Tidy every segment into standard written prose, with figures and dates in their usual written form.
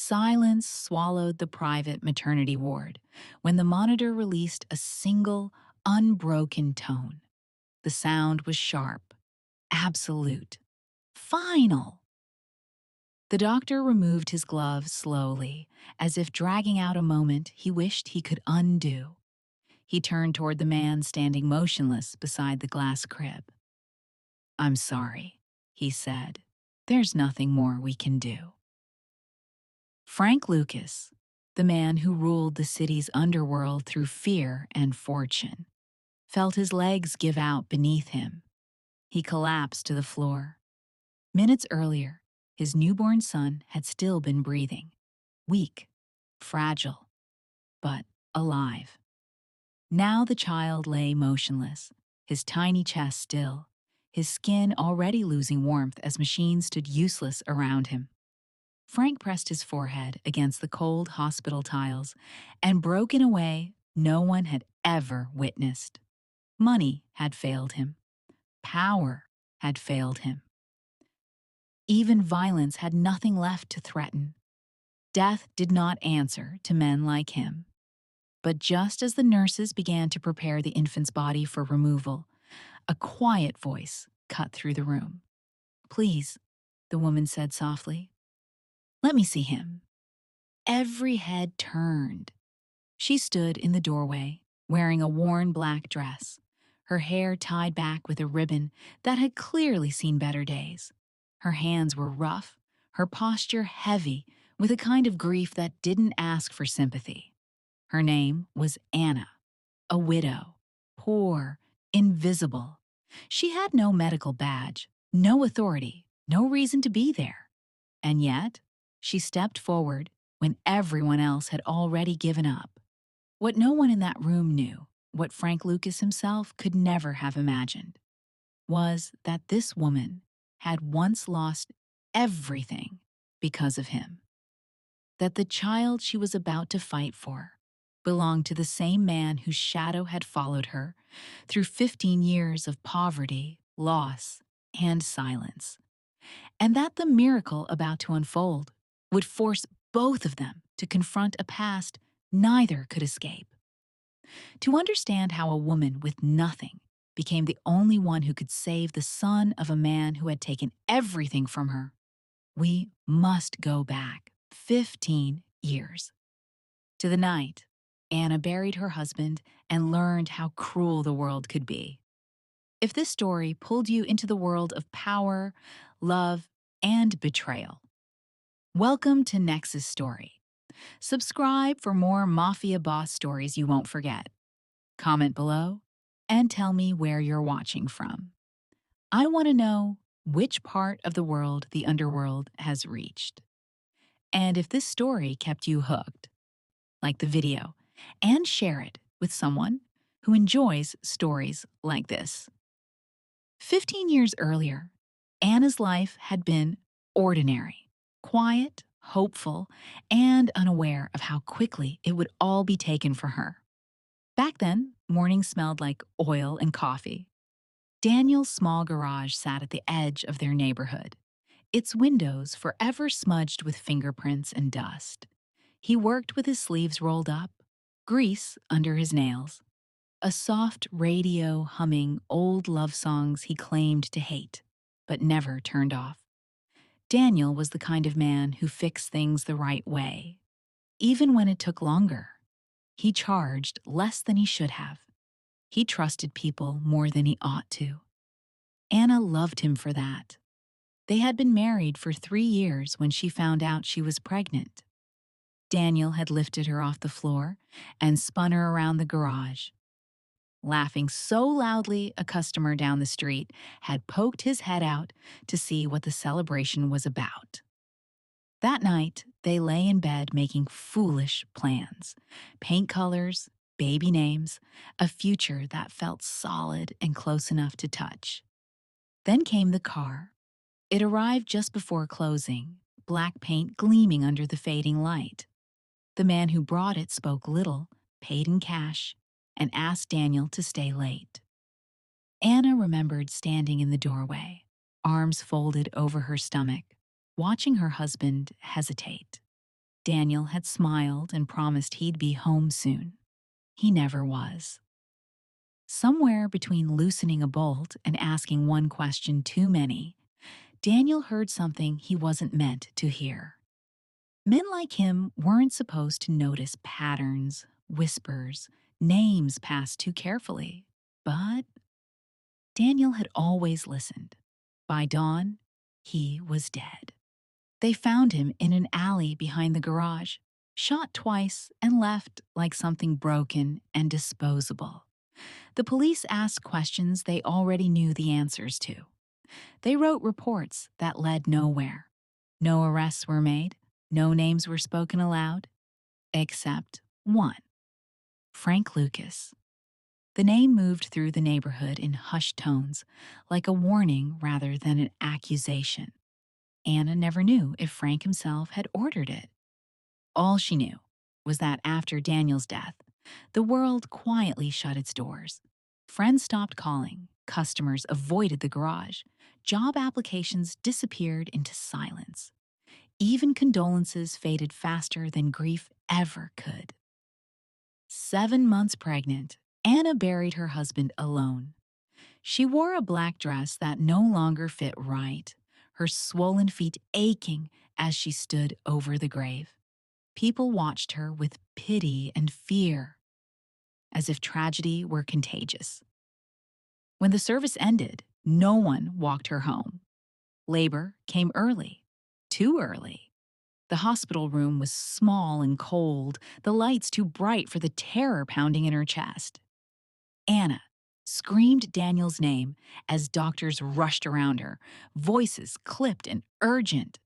Silence swallowed the private maternity ward when the monitor released a single, unbroken tone. The sound was sharp, absolute, final. The doctor removed his gloves slowly, as if dragging out a moment he wished he could undo. He turned toward the man standing motionless beside the glass crib. "I'm sorry," he said. "There's nothing more we can do." Frank Lucas, the man who ruled the city's underworld through fear and fortune, felt his legs give out beneath him. He collapsed to the floor. Minutes earlier, his newborn son had still been breathing, weak, fragile, but alive. Now the child lay motionless, his tiny chest still, his skin already losing warmth as machines stood useless around him. Frank pressed his forehead against the cold hospital tiles and broke in a way no one had ever witnessed. Money had failed him. Power had failed him. Even violence had nothing left to threaten. Death did not answer to men like him. But just as the nurses began to prepare the infant's body for removal, a quiet voice cut through the room. "Please," the woman said softly, "let me see him." Every head turned. She stood in the doorway, wearing a worn black dress, her hair tied back with a ribbon that had clearly seen better days. Her hands were rough, her posture heavy with a kind of grief that didn't ask for sympathy. Her name was Anna, a widow, poor, invisible. She had no medical badge, no authority, no reason to be there. And yet, she stepped forward when everyone else had already given up. What no one in that room knew, what Frank Lucas himself could never have imagined, was that this woman had once lost everything because of him. That the child she was about to fight for belonged to the same man whose shadow had followed her through 15 years of poverty, loss, and silence. And that the miracle about to unfold would force both of them to confront a past neither could escape. To understand how a woman with nothing became the only one who could save the son of a man who had taken everything from her, we must go back 15 years. To the night, Anna buried her husband and learned how cruel the world could be. If this story pulled you into the world of power, love, and betrayal, welcome to Nexus Story. Subscribe for more Mafia boss stories you won't forget. Comment below and tell me where you're watching from. I want to know which part of the world the underworld has reached. And if this story kept you hooked, like the video and share it with someone who enjoys stories like this. 15 years earlier, Anna's life had been ordinary, quiet, hopeful, and unaware of how quickly it would all be taken from her. Back then, mornings smelled like oil and coffee. Daniel's small garage sat at the edge of their neighborhood, its windows forever smudged with fingerprints and dust. He worked with his sleeves rolled up, grease under his nails, a soft radio humming old love songs he claimed to hate, but never turned off. Daniel was the kind of man who fixed things the right way, even when it took longer. He charged less than he should have. He trusted people more than he ought to. Anna loved him for that. They had been married for 3 years when she found out she was pregnant. Daniel had lifted her off the floor and spun her around the garage. Laughing so loudly, a customer down the street had poked his head out to see what the celebration was about. That night, they lay in bed making foolish plans, paint colors, baby names, a future that felt solid and close enough to touch. Then came the car. It arrived just before closing, black paint gleaming under the fading light. The man who brought it spoke little, paid in cash, and asked Daniel to stay late. Anna remembered standing in the doorway, arms folded over her stomach, watching her husband hesitate. Daniel had smiled and promised he'd be home soon. He never was. Somewhere between loosening a bolt and asking one question too many, Daniel heard something he wasn't meant to hear. Men like him weren't supposed to notice patterns, whispers, names passed too carefully. But Daniel had always listened. By dawn, he was dead. They found him in an alley behind the garage, shot twice and left like something broken and disposable. The police asked questions they already knew the answers to. They wrote reports that led nowhere. No arrests were made, no names were spoken aloud, except one: Frank Lucas. The name moved through the neighborhood in hushed tones, like a warning rather than an accusation. Anna never knew if Frank himself had ordered it. All she knew was that after Daniel's death, the world quietly shut its doors. Friends stopped calling, customers avoided the garage, job applications disappeared into silence. Even condolences faded faster than grief ever could. 7 months pregnant, Anna buried her husband alone. She wore a black dress that no longer fit right, her swollen feet aching as she stood over the grave. People watched her with pity and fear, as if tragedy were contagious. When the service ended, no one walked her home. Labor came early, too early. The hospital room was small and cold, the lights too bright for the terror pounding in her chest. Anna screamed Daniel's name as doctors rushed around her, voices clipped and urgent.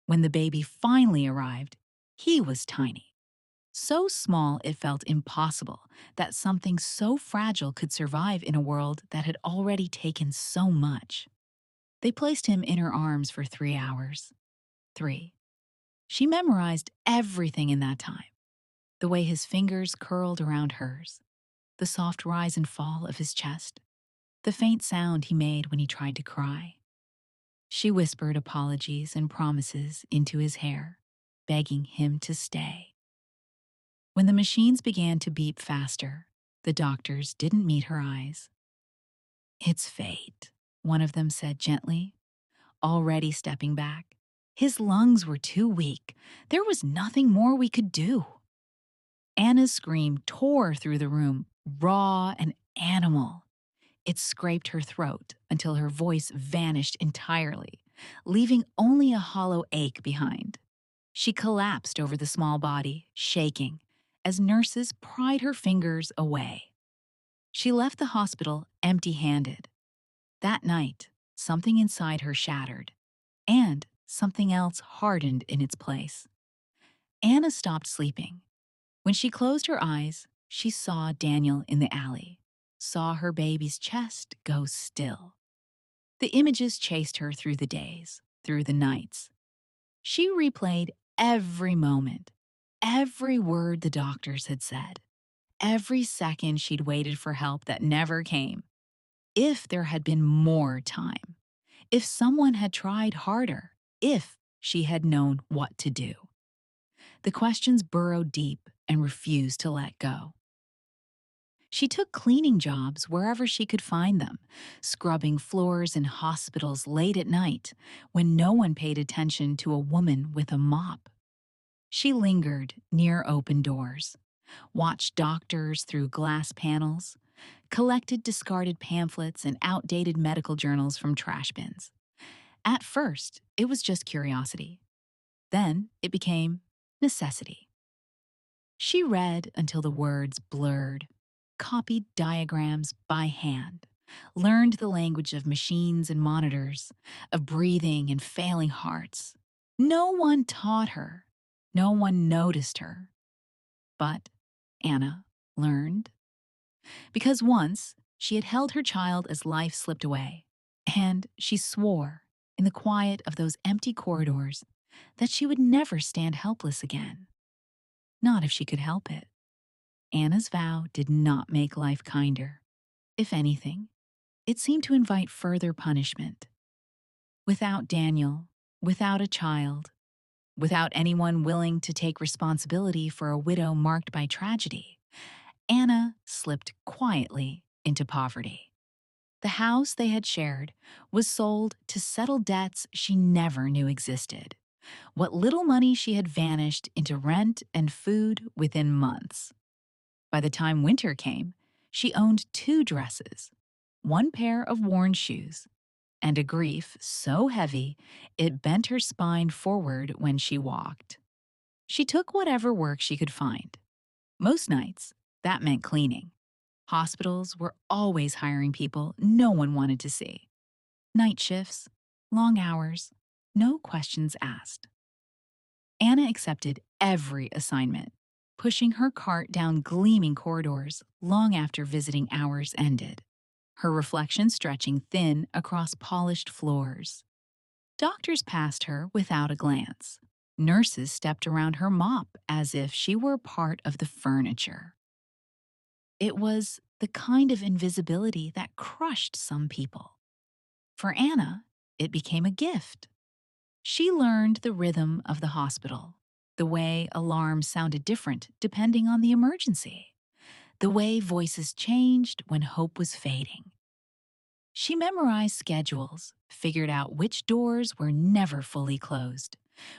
When the baby finally arrived, he was tiny. So small it felt impossible that something so fragile could survive in a world that had already taken so much. They placed him in her arms for 3 hours. 3. She memorized everything in that time. The way his fingers curled around hers, the soft rise and fall of his chest, the faint sound he made when he tried to cry. She whispered apologies and promises into his hair, begging him to stay. When the machines began to beep faster, the doctors didn't meet her eyes. "It's fate," one of them said gently, already stepping back. His lungs were too weak. There was nothing more we could do. Anna's scream tore through the room, raw and animal. It scraped her throat until her voice vanished entirely, leaving only a hollow ache behind. She collapsed over the small body, shaking, as nurses pried her fingers away. She left the hospital empty-handed. That night, something inside her shattered, and something else hardened in its place. Anna stopped sleeping. When she closed her eyes, she saw Daniel in the alley, saw her baby's chest go still. The images chased her through the days, through the nights. She replayed every moment, every word the doctors had said, every second she'd waited for help that never came. If there had been more time, if someone had tried harder, if she had known what to do. The questions burrowed deep and refused to let go. She took cleaning jobs wherever she could find them, scrubbing floors in hospitals late at night when no one paid attention to a woman with a mop. She lingered near open doors, watched doctors through glass panels, collected discarded pamphlets and outdated medical journals from trash bins. At first, it was just curiosity. Then it became necessity. She read until the words blurred, copied diagrams by hand, learned the language of machines and monitors, of breathing and failing hearts. No one taught her. No one noticed her. But Anna learned. Because once she had held her child as life slipped away, and she swore, in the quiet of those empty corridors, that she would never stand helpless again. Not if she could help it. Anna's vow did not make life kinder. If anything, it seemed to invite further punishment. Without Daniel, without a child, Without anyone willing to take responsibility for a widow marked by tragedy, Anna slipped quietly into poverty. The house they had shared was sold to settle debts she never knew existed. What little money she had vanished into rent and food within months. By the time winter came, she owned 2 dresses, one pair of worn shoes, and a grief so heavy it bent her spine forward when she walked. She took whatever work she could find. Most nights, that meant cleaning. Hospitals were always hiring people no one wanted to see. Night shifts, long hours, no questions asked. Anna accepted every assignment, pushing her cart down gleaming corridors long after visiting hours ended, her reflection stretching thin across polished floors. Doctors passed her without a glance. Nurses stepped around her mop as if she were part of the furniture. It was the kind of invisibility that crushed some people. For Anna, it became a gift. She learned the rhythm of the hospital, the way alarms sounded different depending on the emergency, the way voices changed when hope was fading. She memorized schedules, figured out which doors were never fully closed,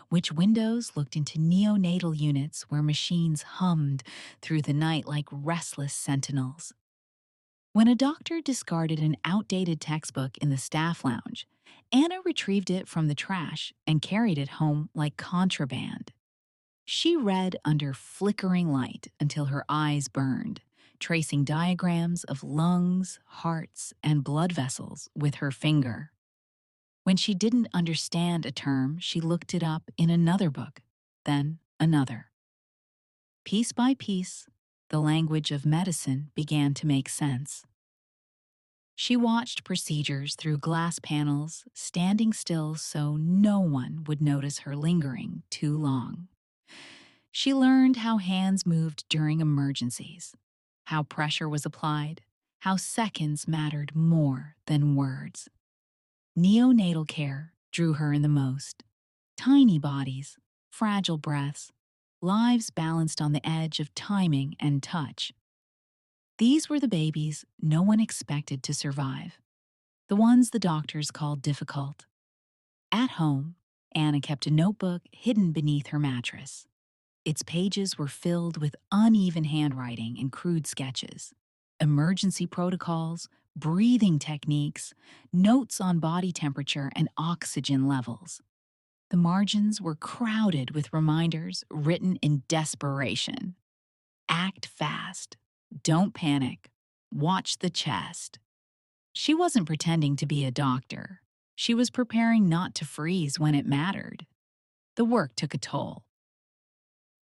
which windows looked into neonatal units where machines hummed through the night like restless sentinels. When a doctor discarded an outdated textbook in the staff lounge, Anna retrieved it from the trash and carried it home like contraband. She read under flickering light until her eyes burned, tracing diagrams of lungs, hearts, and blood vessels with her finger. When she didn't understand a term, she looked it up in another book, then another. Piece by piece, the language of medicine began to make sense. She watched procedures through glass panels, standing still so no one would notice her lingering too long. She learned how hands moved during emergencies, how pressure was applied, how seconds mattered more than words. Neonatal care drew her in the most. Tiny bodies, fragile breaths, lives balanced on the edge of timing and touch. These were the babies no one expected to survive, the ones the doctors called difficult. At home, Anna kept a notebook hidden beneath her mattress. Its pages were filled with uneven handwriting and crude sketches, emergency protocols, breathing techniques, notes on body temperature and oxygen levels. The margins were crowded with reminders written in desperation. Act fast. Don't panic. Watch the chest. She wasn't pretending to be a doctor. She was preparing not to freeze when it mattered. The work took a toll.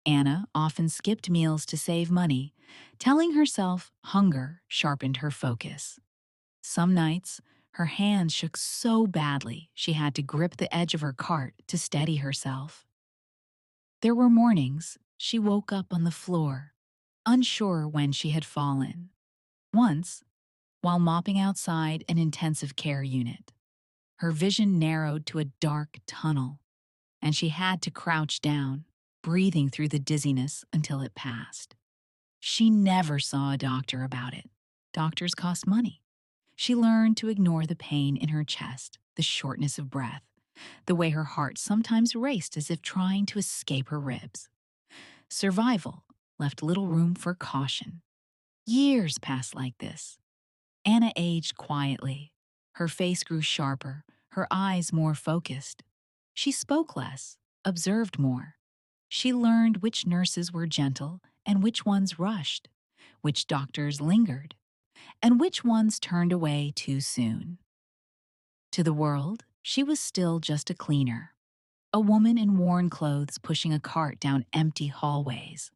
Anna often skipped meals to save money, telling herself hunger sharpened her focus. Some nights, her hands shook so badly she had to grip the edge of her cart to steady herself. There were mornings she woke up on the floor, unsure when she had fallen. Once, while mopping outside an intensive care unit, her vision narrowed to a dark tunnel, and she had to crouch down, breathing through the dizziness until it passed. She never saw a doctor about it. Doctors cost money. She learned to ignore the pain in her chest, the shortness of breath, the way her heart sometimes raced as if trying to escape her ribs. Survival left little room for caution. Years passed like this. Anna aged quietly. Her face grew sharper, her eyes more focused. She spoke less, observed more. She learned which nurses were gentle and which ones rushed, which doctors lingered, and which ones turned away too soon. To the world, she was still just a cleaner, a woman in worn clothes pushing a cart down empty hallways.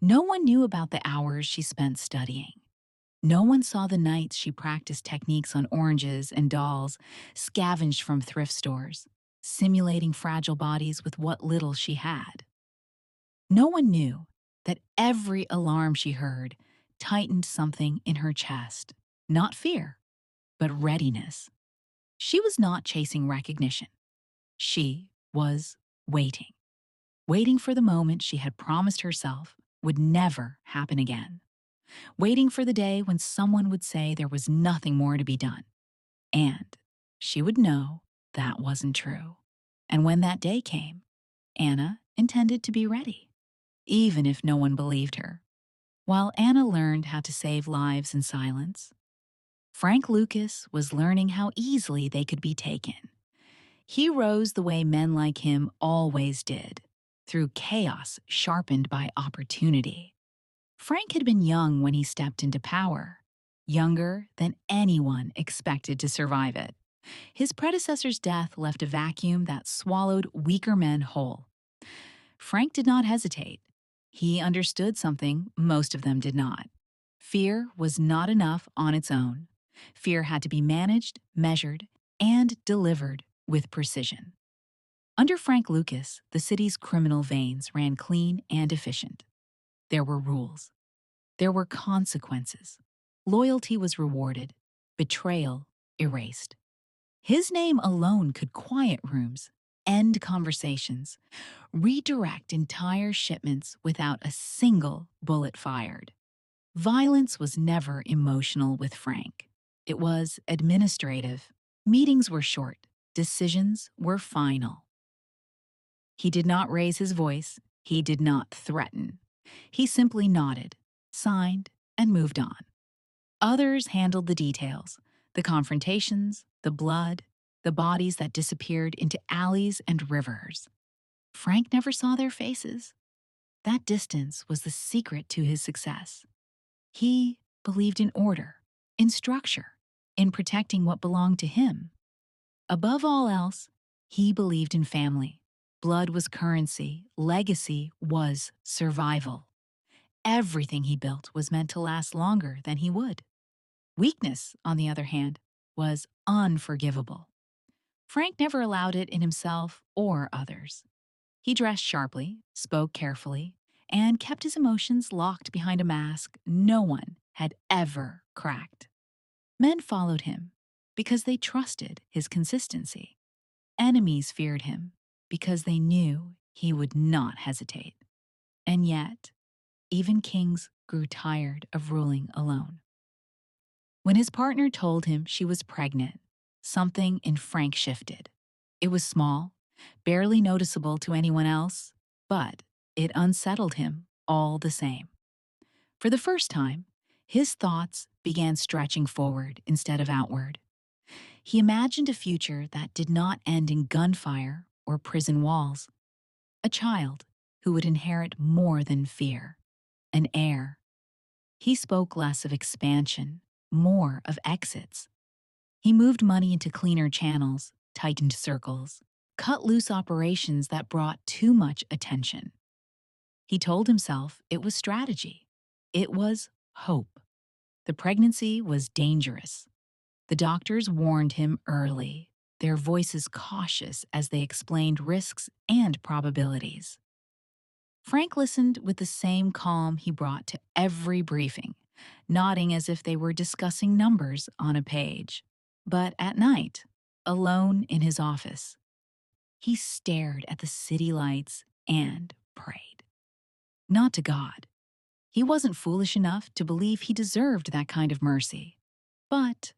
No one knew about the hours she spent studying. No one saw the nights she practiced techniques on oranges and dolls, scavenged from thrift stores, simulating fragile bodies with what little she had. No one knew that every alarm she heard tightened something in her chest. Not fear, but readiness. She was not chasing recognition. She was waiting. waiting for the moment she had promised herself would never happen again, waiting for the day when someone would say there was nothing more to be done. And she would know that wasn't true. And when that day came, Anna intended to be ready, even if no one believed her. While Anna learned how to save lives in silence, Frank Lucas was learning how easily they could be taken. He rose the way men like him always did, through chaos sharpened by opportunity. Frank had been young when he stepped into power, younger than anyone expected to survive it. His predecessor's death left a vacuum that swallowed weaker men whole. Frank did not hesitate. He understood something most of them did not. Fear was not enough on its own. Fear had to be managed, measured, and delivered with precision. Under Frank Lucas, the city's criminal veins ran clean and efficient. There were rules. There were consequences. Loyalty was rewarded, betrayal erased. His name alone could quiet rooms, end conversations, redirect entire shipments without a single bullet fired. Violence was never emotional with Frank. It was administrative. Meetings were short. Decisions were final. He did not raise his voice. He did not threaten. He simply nodded, signed, and moved on. Others handled the details, the confrontations, the blood, the bodies that disappeared into alleys and rivers. Frank never saw their faces. That distance was the secret to his success. He believed in order, in structure, in protecting what belonged to him. Above all else, he believed in family. Blood was currency, legacy was survival. Everything he built was meant to last longer than he would. Weakness, on the other hand, was unforgivable. Frank never allowed it in himself or others. He dressed sharply, spoke carefully, and kept his emotions locked behind a mask no one had ever cracked. Men followed him because they trusted his consistency. Enemies feared him because they knew he would not hesitate. And yet, even kings grew tired of ruling alone. When his partner told him she was pregnant, something in Frank shifted. It was small, barely noticeable to anyone else, but it unsettled him all the same. For the first time, his thoughts began stretching forward instead of outward. He imagined a future that did not end in gunfire or prison walls. A child who would inherit more than fear, an heir. He spoke less of expansion, more of exits. He moved money into cleaner channels, tightened circles, cut loose operations that brought too much attention. He told himself it was strategy. It was hope. The pregnancy was dangerous. The doctors warned him early, their voices cautious as they explained risks and probabilities. Frank listened with the same calm he brought to every briefing, nodding as if they were discussing numbers on a page. But at night, alone in his office, he stared at the city lights and prayed. Not to God. He wasn't foolish enough to believe he deserved that kind of mercy, but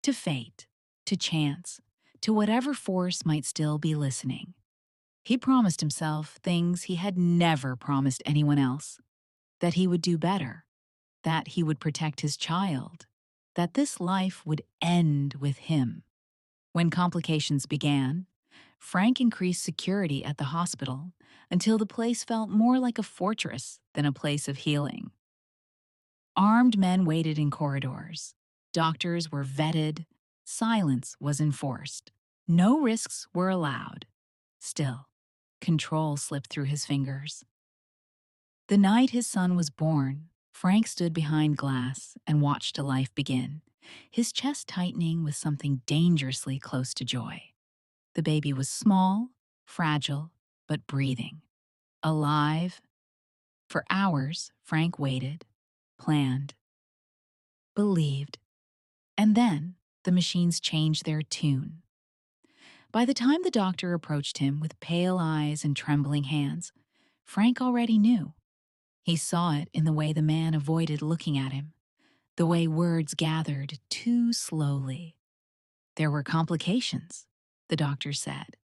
to fate, to chance, to whatever force might still be listening. He promised himself things he had never promised anyone else, that he would do better, that he would protect his child, that this life would end with him. When complications began, Frank increased security at the hospital until the place felt more like a fortress than a place of healing. Armed men waited in corridors. Doctors were vetted. Silence was enforced. No risks were allowed. Still, control slipped through his fingers. The night his son was born, Frank stood behind glass and watched a life begin, his chest tightening with something dangerously close to joy. The baby was small, fragile, but breathing, alive. For hours, Frank waited, planned, believed, and then the machines changed their tune. By the time the doctor approached him with pale eyes and trembling hands, Frank already knew. He saw it in the way the man avoided looking at him, the way words gathered too slowly. There were complications, the doctor said.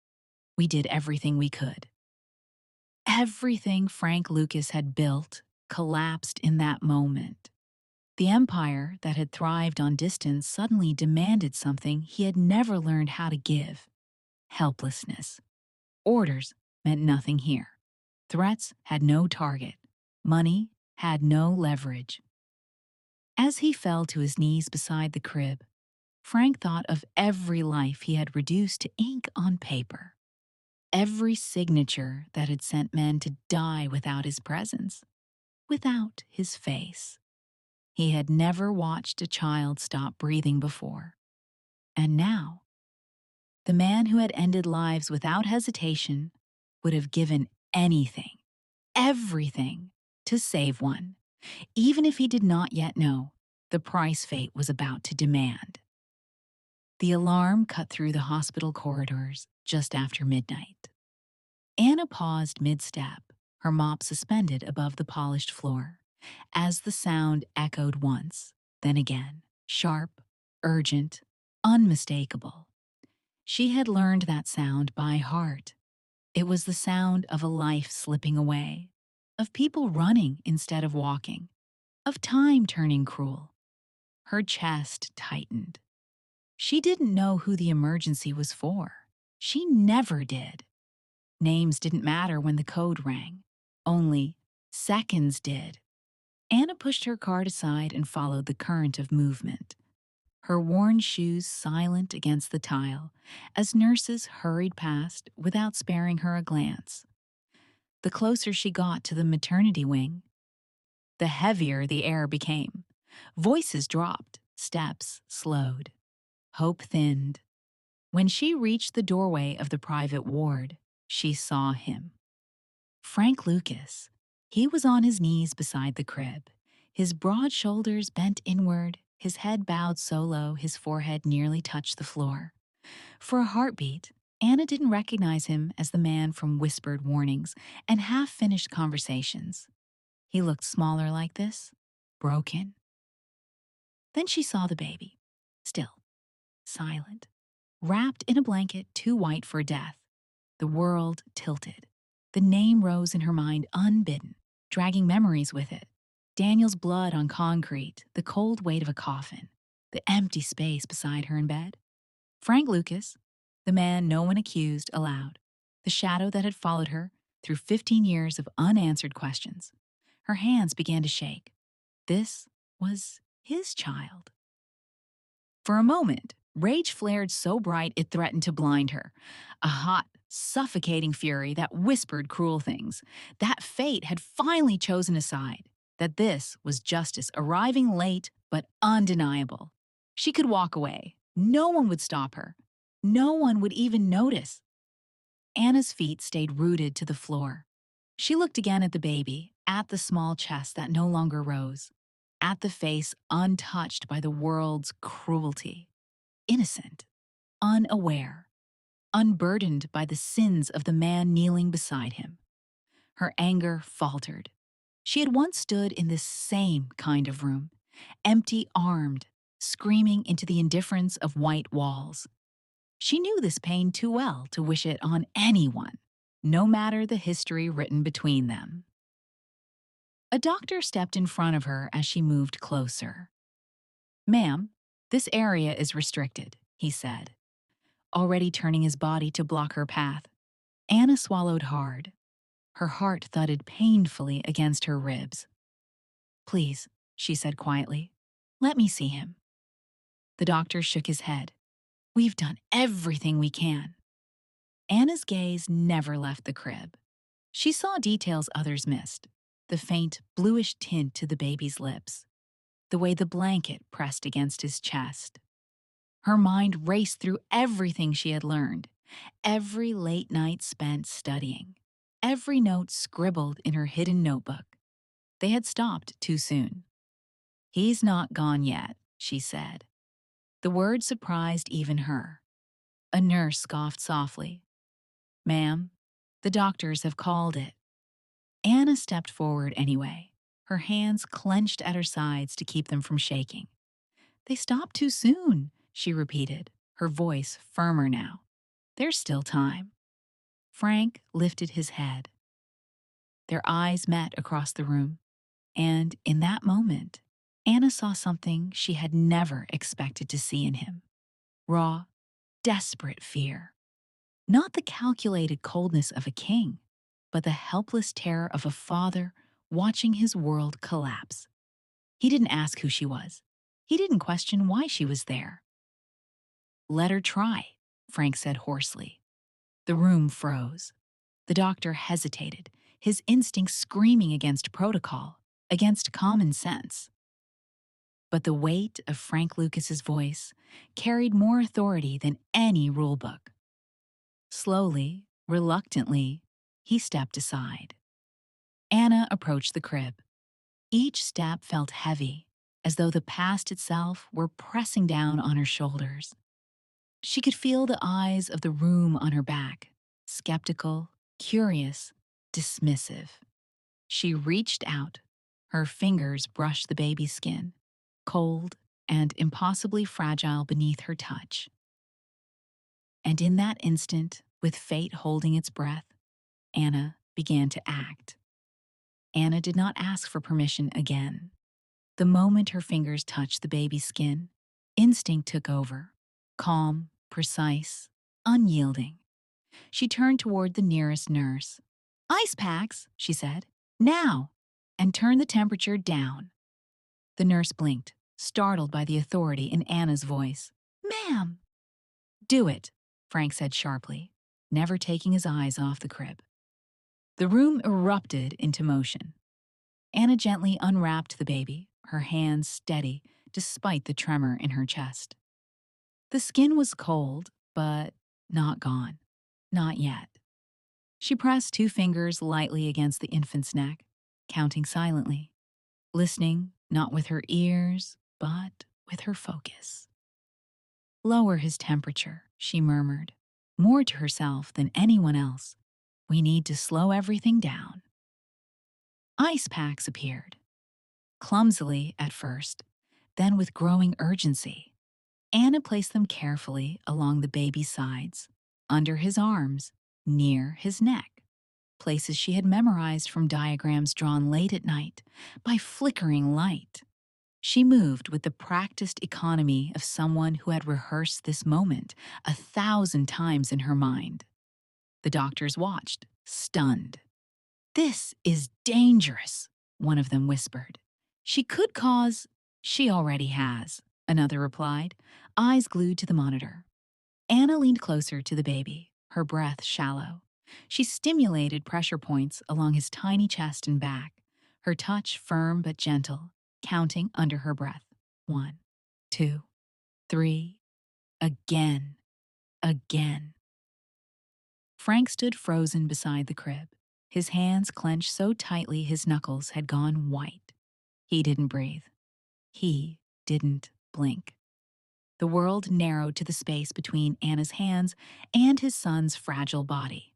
We did everything we could. Everything Frank Lucas had built collapsed in that moment. The empire that had thrived on distance suddenly demanded something he had never learned how to give: helplessness. Orders meant nothing here. Threats had no target. Money had no leverage. As he fell to his knees beside the crib, Frank thought of every life he had reduced to ink on paper, every signature that had sent men to die without his presence, without his face. He had never watched a child stop breathing before. And now, the man who had ended lives without hesitation would have given anything, everything, to save one, even if he did not yet know the price fate was about to demand. The alarm cut through the hospital corridors just after midnight. Anna paused mid-step, her mop suspended above the polished floor, as the sound echoed once, then again, sharp, urgent, unmistakable. She had learned that sound by heart. It was the sound of a life slipping away, of people running instead of walking, of time turning cruel. Her chest tightened. She didn't know who the emergency was for. She never did. Names didn't matter when the code rang. Only seconds did. Anna pushed her cart aside and followed the current of movement, her worn shoes silent against the tile as nurses hurried past without sparing her a glance. The closer she got to the maternity wing, the heavier the air became. Voices dropped, steps slowed, hope thinned. When she reached the doorway of the private ward, she saw him. Frank Lucas. He was on his knees beside the crib, his broad shoulders bent inward, his head bowed so low his forehead nearly touched the floor. For a heartbeat, Anna didn't recognize him as the man from whispered warnings and half-finished conversations. He looked smaller like this, broken. Then she saw the baby, still, silent, wrapped in a blanket too white for death. The world tilted. The name rose in her mind unbidden, dragging memories with it. Daniel's blood on concrete, the cold weight of a coffin, the empty space beside her in bed. Frank Lucas, the man no one accused aloud, the shadow that had followed her through 15 years of unanswered questions. Her hands began to shake. This was his child. For a moment, rage flared so bright it threatened to blind her. A hot, suffocating fury that whispered cruel things. That fate had finally chosen a side. That this was justice arriving late but undeniable. She could walk away. No one would stop her. No one would even notice. Anna's feet stayed rooted to the floor. She looked again at the baby, at the small chest that no longer rose, at the face untouched by the world's cruelty. Innocent, unaware, unburdened by the sins of the man kneeling beside him. Her anger faltered. She had once stood in this same kind of room, empty-armed, screaming into the indifference of white walls. She knew this pain too well to wish it on anyone, no matter the history written between them. A doctor stepped in front of her as she moved closer. "Ma'am, this area is restricted," he said, already turning his body to block her path. Anna swallowed hard. Her heart thudded painfully against her ribs. "Please," she said quietly, "let me see him." The doctor shook his head. "We've done everything we can." Anna's gaze never left the crib. She saw details others missed: the faint, bluish tint to the baby's lips, the way the blanket pressed against his chest. Her mind raced through everything she had learned, every late night spent studying, every note scribbled in her hidden notebook. They had stopped too soon. "He's not gone yet," she said. The word surprised even her. A nurse scoffed softly. "Ma'am, the doctors have called it." Anna stepped forward anyway, her hands clenched at her sides to keep them from shaking. They stopped too soon, she repeated, her voice firmer now. There's still time. Frank lifted his head. Their eyes met across the room, and in that moment, Anna saw something she had never expected to see in him. Raw, desperate fear. Not the calculated coldness of a king, but the helpless terror of a father watching his world collapse. He didn't ask who she was. He didn't question why she was there. Let her try, Frank said hoarsely. The room froze. The doctor hesitated, his instincts screaming against protocol, against common sense. But the weight of Frank Lucas's voice carried more authority than any rulebook. Slowly, reluctantly, he stepped aside. Anna approached the crib. Each step felt heavy, as though the past itself were pressing down on her shoulders. She could feel the eyes of the room on her back, skeptical, curious, dismissive. She reached out. Her fingers brushed the baby's skin, cold and impossibly fragile beneath her touch. And in that instant, with fate holding its breath, Anna began to act. Anna did not ask for permission again. The moment her fingers touched the baby's skin, instinct took over, calm, precise, unyielding. She turned toward the nearest nurse. "Ice packs," she said, "now," and turned the temperature down. The nurse blinked, startled by the authority in Anna's voice. "Ma'am." "Do it," Frank said sharply, never taking his eyes off the crib. The room erupted into motion. Anna gently unwrapped the baby, her hands steady despite the tremor in her chest. The skin was cold, but not gone. Not yet. She pressed two fingers lightly against the infant's neck, counting silently, listening not with her ears, but with her focus. "Lower his temperature," she murmured, more to herself than anyone else. "We need to slow everything down." Ice packs appeared, clumsily at first, then with growing urgency. Anna placed them carefully along the baby's sides, under his arms, near his neck, places she had memorized from diagrams drawn late at night by flickering light. She moved with the practiced economy of someone who had rehearsed this moment 1,000 times in her mind. The doctors watched, stunned. "This is dangerous," one of them whispered. "She could cause—" "She already has," another replied, eyes glued to the monitor. Anna leaned closer to the baby, her breath shallow. She stimulated pressure points along his tiny chest and back, her touch firm but gentle, counting under her breath. 1, 2, 3, again, again. Frank stood frozen beside the crib, his hands clenched so tightly his knuckles had gone white. He didn't breathe. He didn't blink. The world narrowed to the space between Anna's hands and his son's fragile body.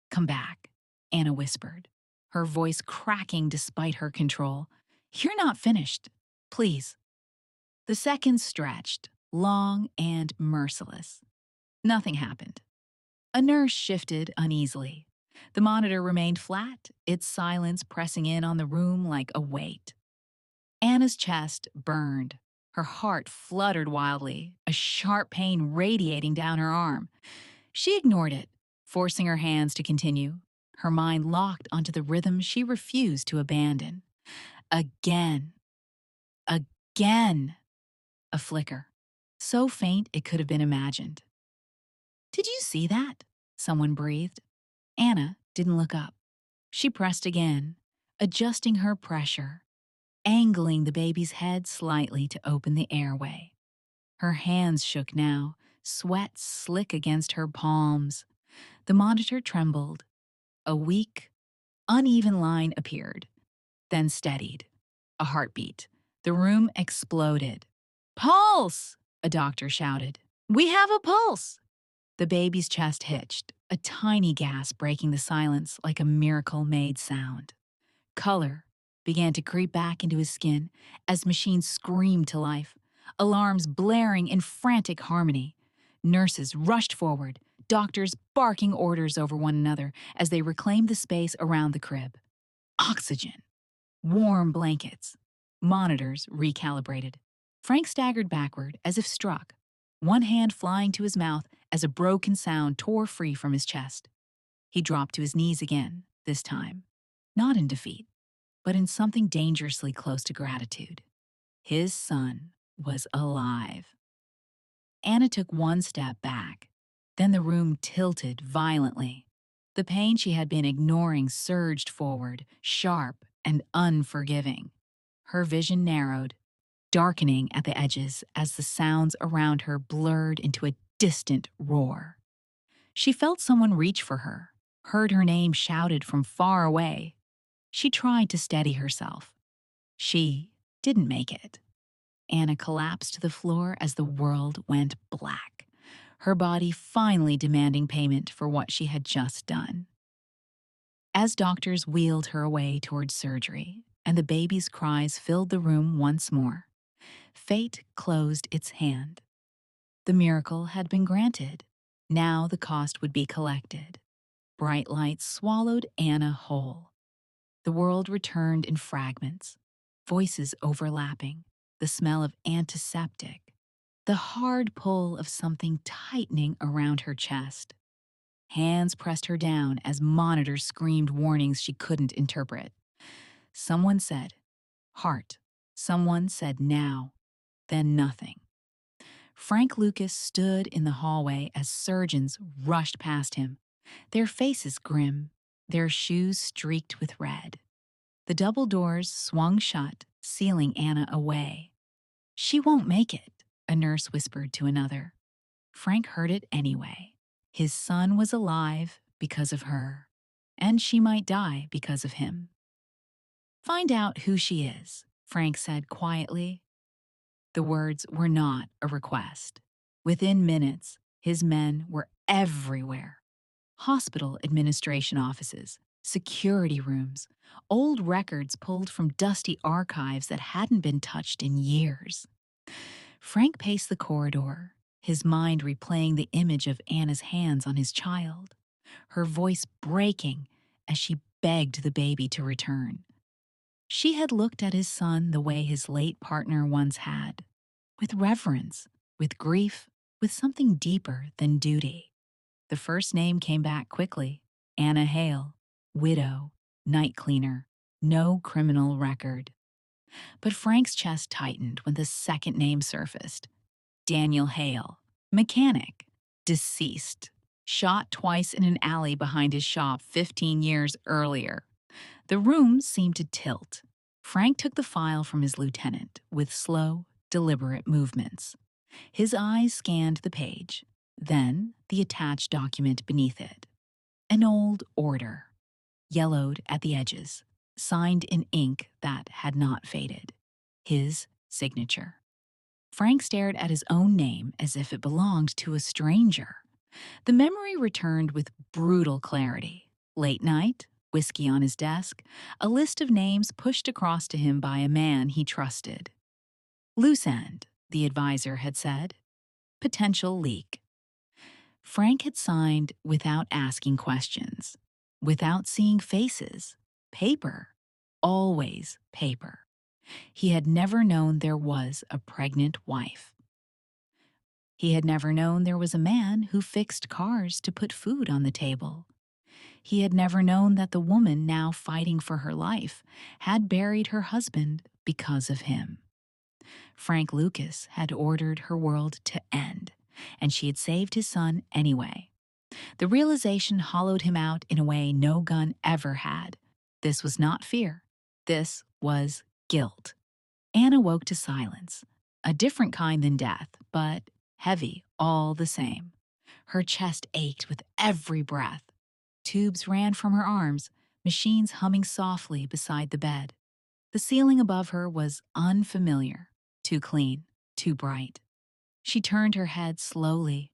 "Come back," Anna whispered, her voice cracking despite her control. "You're not finished. Please." The seconds stretched, long and merciless. Nothing happened. A nurse shifted uneasily. The monitor remained flat, its silence pressing in on the room like a weight. Anna's chest burned. Her heart fluttered wildly, a sharp pain radiating down her arm. She ignored it, forcing her hands to continue, her mind locked onto the rhythm she refused to abandon. Again. Again. A flicker, so faint it could have been imagined. "Did you see that?" someone breathed. Anna didn't look up. She pressed again, adjusting her pressure, angling the baby's head slightly to open the airway. Her hands shook now, sweat slick against her palms. The monitor trembled. A weak, uneven line appeared, then steadied. A heartbeat. The room exploded. "Pulse!" a doctor shouted. "We have a pulse!" The baby's chest hitched, a tiny gasp breaking the silence like a miracle-made sound. Color began to creep back into his skin as machines screamed to life, alarms blaring in frantic harmony. Nurses rushed forward, doctors barking orders over one another as they reclaimed the space around the crib. Oxygen, warm blankets, monitors recalibrated. Frank staggered backward as if struck, one hand flying to his mouth as a broken sound tore free from his chest. He dropped to his knees again, this time, not in defeat, but in something dangerously close to gratitude. His son was alive. Anna took one step back. Then the room tilted violently. The pain she had been ignoring surged forward, sharp and unforgiving. Her vision narrowed, darkening at the edges as the sounds around her blurred into a distant roar. She felt someone reach for her, heard her name shouted from far away. She tried to steady herself. She didn't make it. Anna collapsed to the floor as the world went black, her body finally demanding payment for what she had just done. As doctors wheeled her away towards surgery and the baby's cries filled the room once more, fate closed its hand. The miracle had been granted. Now the cost would be collected. Bright lights swallowed Anna whole. The world returned in fragments, voices overlapping, the smell of antiseptic, the hard pull of something tightening around her chest. Hands pressed her down as monitors screamed warnings she couldn't interpret. Someone said, "Heart." Someone said, "Now." Then nothing. Frank Lucas stood in the hallway as surgeons rushed past him, their faces grim, their shoes streaked with red. The double doors swung shut, sealing Anna away. "She won't make it," a nurse whispered to another. Frank heard it anyway. His son was alive because of her, and she might die because of him. "Find out who she is," Frank said quietly. The words were not a request. Within minutes, his men were everywhere. Hospital administration offices, security rooms, old records pulled from dusty archives that hadn't been touched in years. Frank paced the corridor, his mind replaying the image of Anna's hands on his child, her voice breaking as she begged the baby to return. She had looked at his son the way his late partner once had, with reverence, with grief, with something deeper than duty. The first name came back quickly: Anna Hale, widow, night cleaner, no criminal record. But Frank's chest tightened when the second name surfaced: Daniel Hale, mechanic, deceased, shot twice in an alley behind his shop 15 years earlier. The room seemed to tilt. Frank took the file from his lieutenant with slow, deliberate movements. His eyes scanned the page, then the attached document beneath it. An old order, yellowed at the edges, signed in ink that had not faded. His signature. Frank stared at his own name as if it belonged to a stranger. The memory returned with brutal clarity. Late night, whiskey on his desk, a list of names pushed across to him by a man he trusted. Loose end, the advisor had said. Potential leak. Frank had signed without asking questions, without seeing faces. Paper. Always paper. He had never known there was a pregnant wife. He had never known there was a man who fixed cars to put food on the table. He had never known that the woman now fighting for her life had buried her husband because of him. Frank Lucas had ordered her world to end, and she had saved his son anyway. The realization hollowed him out in a way no gun ever had. This was not fear. This was guilt. Anna woke to silence, a different kind than death, but heavy all the same. Her chest ached with every breath. Tubes ran from her arms, machines humming softly beside the bed. The ceiling above her was unfamiliar, too clean, too bright. She turned her head slowly.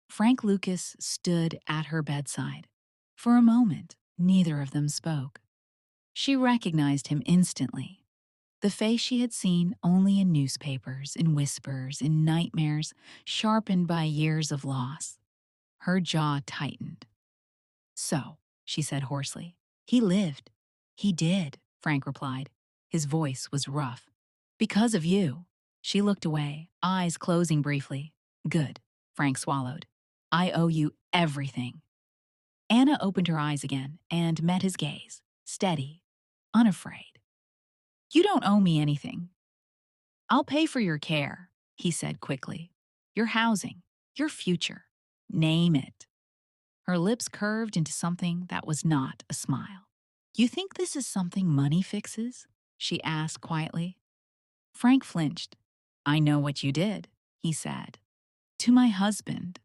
Frank Lucas stood at her bedside. For a moment, neither of them spoke. She recognized him instantly. The face she had seen only in newspapers, in whispers, in nightmares, sharpened by years of loss. Her jaw tightened. "So," she said hoarsely, "he lived." "He did," Frank replied. His voice was rough. "Because of you." She looked away, eyes closing briefly. "Good," Frank swallowed. "I owe you everything." Anna opened her eyes again and met his gaze, steady, unafraid. "You don't owe me anything. I'll pay for your care," he said quickly. "Your housing, your future. Name it." Her lips curved into something that was not a smile. "You think this is something money fixes?" she asked quietly. Frank flinched. "I know what you did," he said. "To my husband."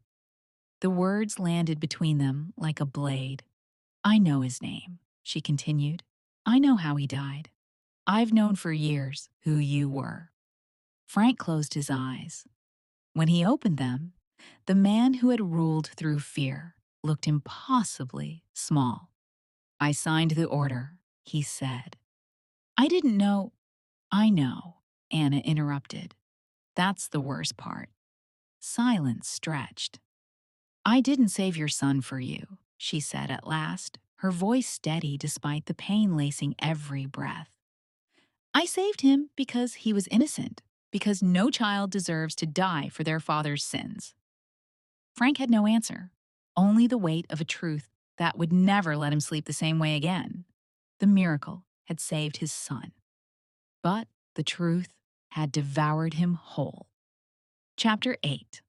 The words landed between them like a blade. "I know his name," she continued. "I know how he died. I've known for years who you were." Frank closed his eyes. When he opened them, the man who had ruled through fear looked impossibly small. "I signed the order," he said. "I didn't know—" "I know," Anna interrupted. "That's the worst part." Silence stretched. "I didn't save your son for you," she said at last, her voice steady despite the pain lacing every breath. "I saved him because he was innocent, because no child deserves to die for their father's sins." Frank had no answer, only the weight of a truth that would never let him sleep the same way again. The miracle had saved his son, but the truth had devoured him whole. Chapter 8.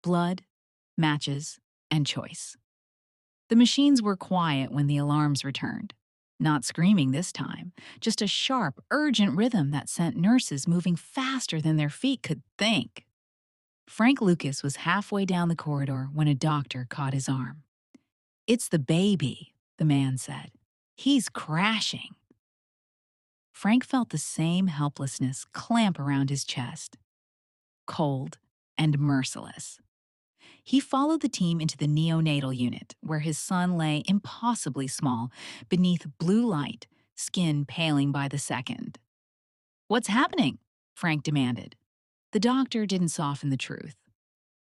Blood, Matches, and Choice. The machines were quiet when the alarms returned. Not screaming this time, just a sharp, urgent rhythm that sent nurses moving faster than their feet could think. Frank Lucas was halfway down the corridor when a doctor caught his arm. "It's the baby," the man said. "He's crashing." Frank felt the same helplessness clamp around his chest. Cold and merciless. He followed the team into the neonatal unit, where his son lay impossibly small, beneath blue light, skin paling by the second. "What's happening?" Frank demanded. The doctor didn't soften the truth.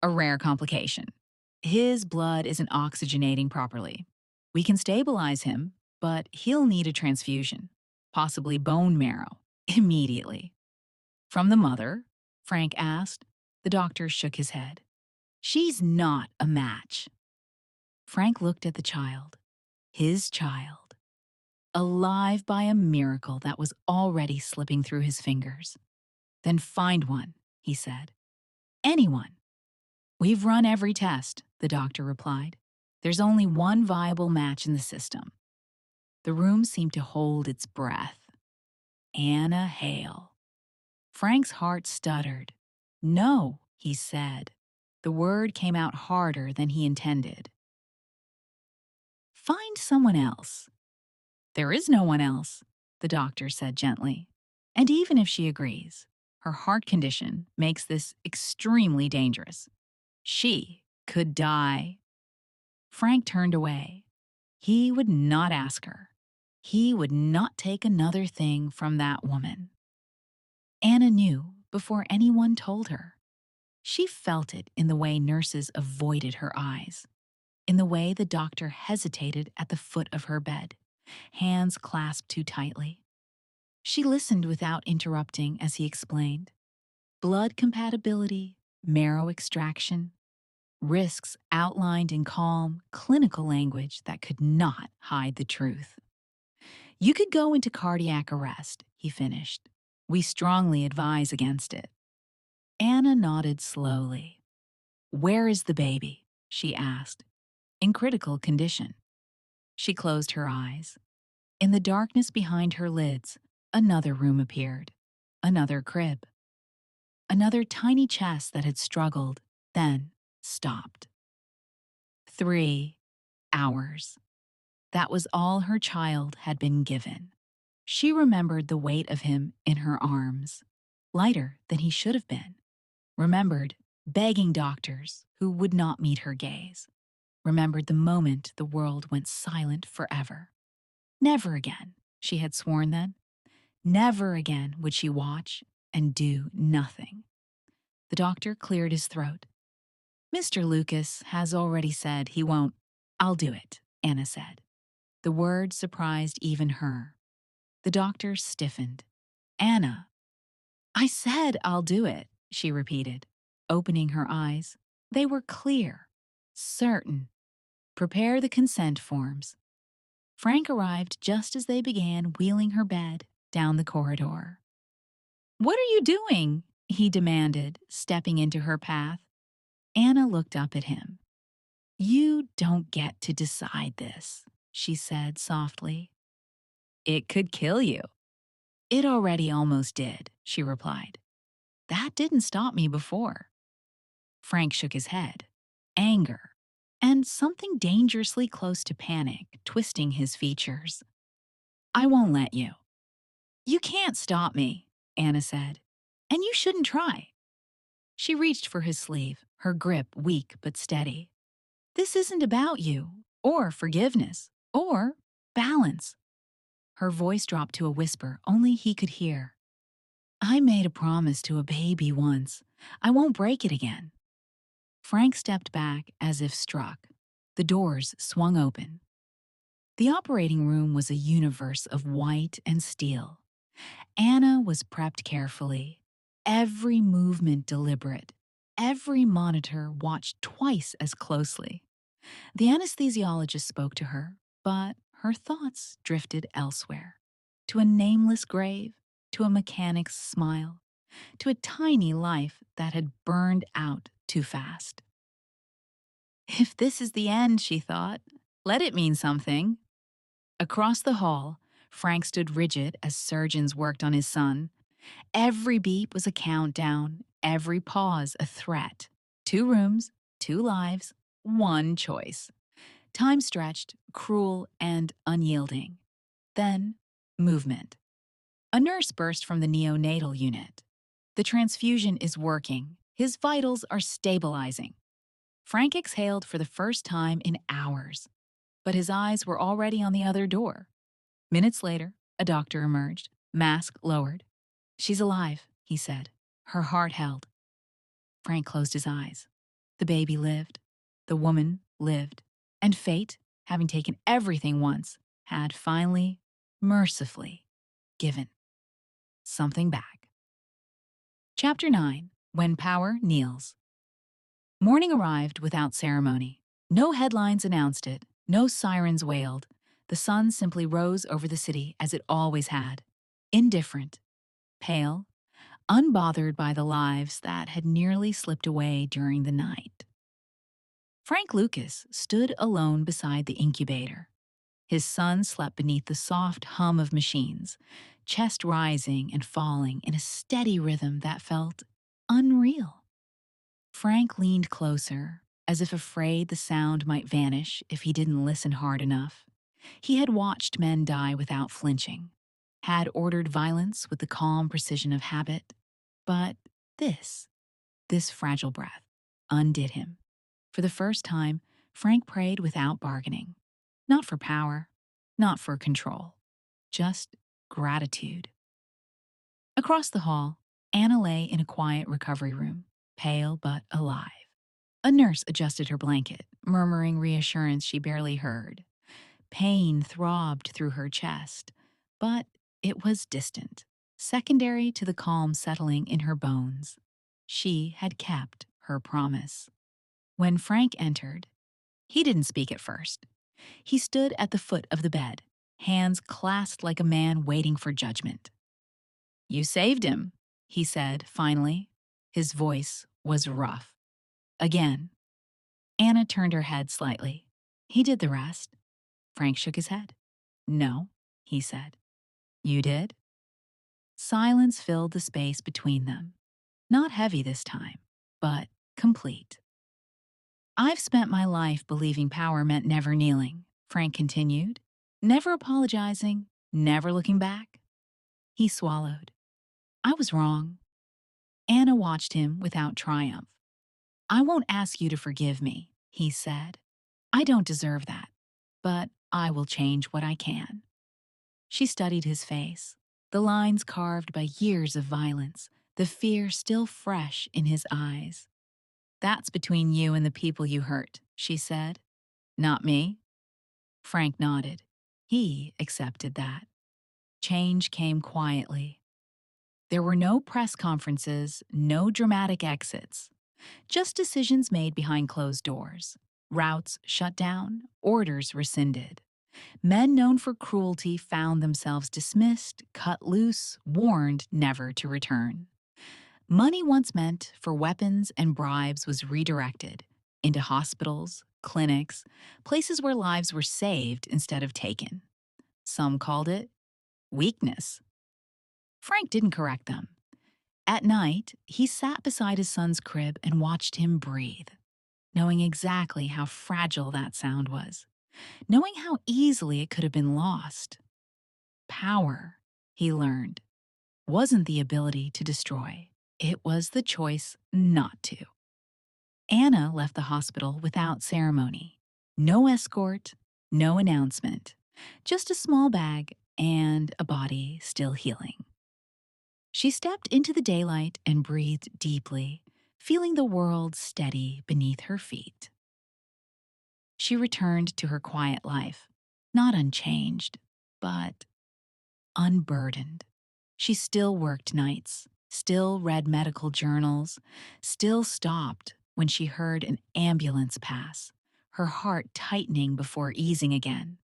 "A rare complication. His blood isn't oxygenating properly. We can stabilize him, but he'll need a transfusion, possibly bone marrow, immediately." "From the mother?" Frank asked. The doctor shook his head. "She's not a match." Frank looked at the child. His child. Alive by a miracle that was already slipping through his fingers. "Then find one," he said. "Anyone." "We've run every test," the doctor replied. "There's only one viable match in the system." The room seemed to hold its breath. Anna Hale. Frank's heart stuttered. "No," he said. The word came out harder than he intended. "Find someone else." "There is no one else," the doctor said gently. "And even if she agrees, her heart condition makes this extremely dangerous. She could die." Frank turned away. He would not ask her. He would not take another thing from that woman. Anna knew before anyone told her. She felt it in the way nurses avoided her eyes, in the way the doctor hesitated at the foot of her bed, hands clasped too tightly. She listened without interrupting as he explained. Blood compatibility, marrow extraction, risks outlined in calm, clinical language that could not hide the truth. "You could go into cardiac arrest," he finished. "We strongly advise against it." Anna nodded slowly. "Where is the baby?" she asked. "In critical condition." She closed her eyes. In the darkness behind her lids, another room appeared. Another crib. Another tiny chest that had struggled, then stopped. 3 hours. That was all her child had been given. She remembered the weight of him in her arms, lighter than he should have been. Remembered begging doctors who would not meet her gaze. Remembered the moment the world went silent forever. Never again, she had sworn then. Never again would she watch and do nothing. The doctor cleared his throat. Mr. Lucas has already said he won't. I'll do it, Anna said. The word surprised even her. The doctor stiffened. Anna, I said I'll do it, she repeated, opening her eyes. They were clear, certain. Prepare the consent forms. Frank arrived just as they began wheeling her bed down the corridor. What are you doing? He demanded, stepping into her path. Anna looked up at him. You don't get to decide this, she said softly. It could kill you. It already almost did, she replied. That didn't stop me before. Frank shook his head. Anger, and something dangerously close to panic twisting his features. I won't let you. You can't stop me, Anna said. And you shouldn't try. She reached for his sleeve, her grip weak but steady. This isn't about you, or forgiveness, or balance. Her voice dropped to a whisper only he could hear. I made a promise to a baby once. I won't break it again. Frank stepped back as if struck. The doors swung open. The operating room was a universe of white and steel. Anna was prepped carefully, every movement deliberate, every monitor watched twice as closely. The anesthesiologist spoke to her, but her thoughts drifted elsewhere. To a nameless grave, to a mechanic's smile, to a tiny life that had burned out too fast. If this is the end, she thought, let it mean something. Across the hall, Frank stood rigid as surgeons worked on his son. Every beep was a countdown, every pause a threat. 2 rooms, 2 lives, 1 choice. Time stretched, cruel and unyielding. Then, movement. A nurse burst from the neonatal unit. The transfusion is working. His vitals are stabilizing. Frank exhaled for the first time in hours, but his eyes were already on the other door. Minutes later, a doctor emerged, mask lowered. She's alive, he said. Her heart held. Frank closed his eyes. The baby lived. The woman lived. And fate, having taken everything once, had finally, mercifully, given something back. Chapter 9. When Power Kneels. Morning arrived without ceremony. No headlines announced it. No sirens wailed. The sun simply rose over the city as it always had. Indifferent. Pale. Unbothered by the lives that had nearly slipped away during the night. Frank Lucas stood alone beside the incubator. His son slept beneath the soft hum of machines, chest rising and falling in a steady rhythm that felt unreal. Frank leaned closer, as if afraid the sound might vanish if he didn't listen hard enough. He had watched men die without flinching, had ordered violence with the calm precision of habit, but this fragile breath, undid him. For the first time, Frank prayed without bargaining. Not for power, not for control, just gratitude. Across the hall, Anna lay in a quiet recovery room, pale but alive. A nurse adjusted her blanket, murmuring reassurance she barely heard. Pain throbbed through her chest, but it was distant, secondary to the calm settling in her bones. She had kept her promise. When Frank entered, he didn't speak at first. He stood at the foot of the bed, hands clasped like a man waiting for judgment. You saved him, he said finally. His voice was rough. Again. Anna turned her head slightly. He did the rest. Frank shook his head. No, he said. You did? Silence filled the space between them. Not heavy this time, but complete. I've spent my life believing power meant never kneeling, Frank continued. Never apologizing, never looking back. He swallowed. I was wrong. Anna watched him without triumph. I won't ask you to forgive me, he said. I don't deserve that, but I will change what I can. She studied his face, the lines carved by years of violence, the fear still fresh in his eyes. "That's between you and the people you hurt," she said. "Not me." Frank nodded. He accepted that. Change came quietly. There were no press conferences, no dramatic exits, just decisions made behind closed doors. Routes shut down, orders rescinded. Men known for cruelty found themselves dismissed, cut loose, warned never to return. Money once meant for weapons and bribes was redirected into hospitals, clinics, places where lives were saved instead of taken. Some called it weakness. Frank didn't correct them. At night, he sat beside his son's crib and watched him breathe, knowing exactly how fragile that sound was, knowing how easily it could have been lost. Power, he learned, wasn't the ability to destroy. It was the choice not to. Anna left the hospital without ceremony. No escort, no announcement, just a small bag and a body still healing. She stepped into the daylight and breathed deeply, feeling the world steady beneath her feet. She returned to her quiet life, not unchanged, but unburdened. She still worked nights, still read medical journals, still stopped when she heard an ambulance pass, her heart tightening before easing again.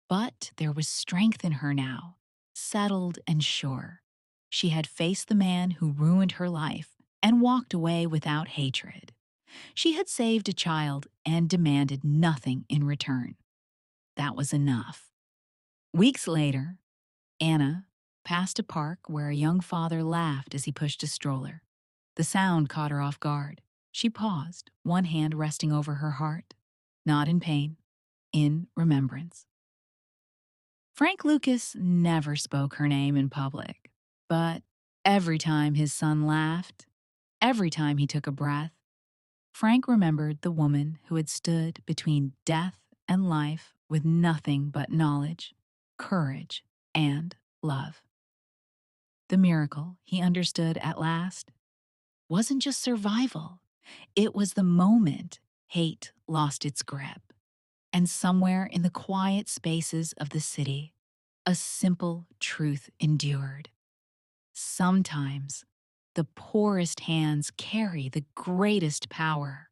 But there was strength in her now, settled and sure. She had faced the man who ruined her life and walked away without hatred. She had saved a child and demanded nothing in return. That was enough. Weeks later, Anna passed a park where a young father laughed as he pushed a stroller. The sound caught her off guard. She paused, one hand resting over her heart, not in pain, in remembrance. Frank Lucas never spoke her name in public, but every time his son laughed, every time he took a breath, Frank remembered the woman who had stood between death and life with nothing but knowledge, courage, and love. The miracle, he understood at last, wasn't just survival. It was the moment hate lost its grip. And somewhere in the quiet spaces of the city, a simple truth endured. Sometimes the poorest hands carry the greatest power.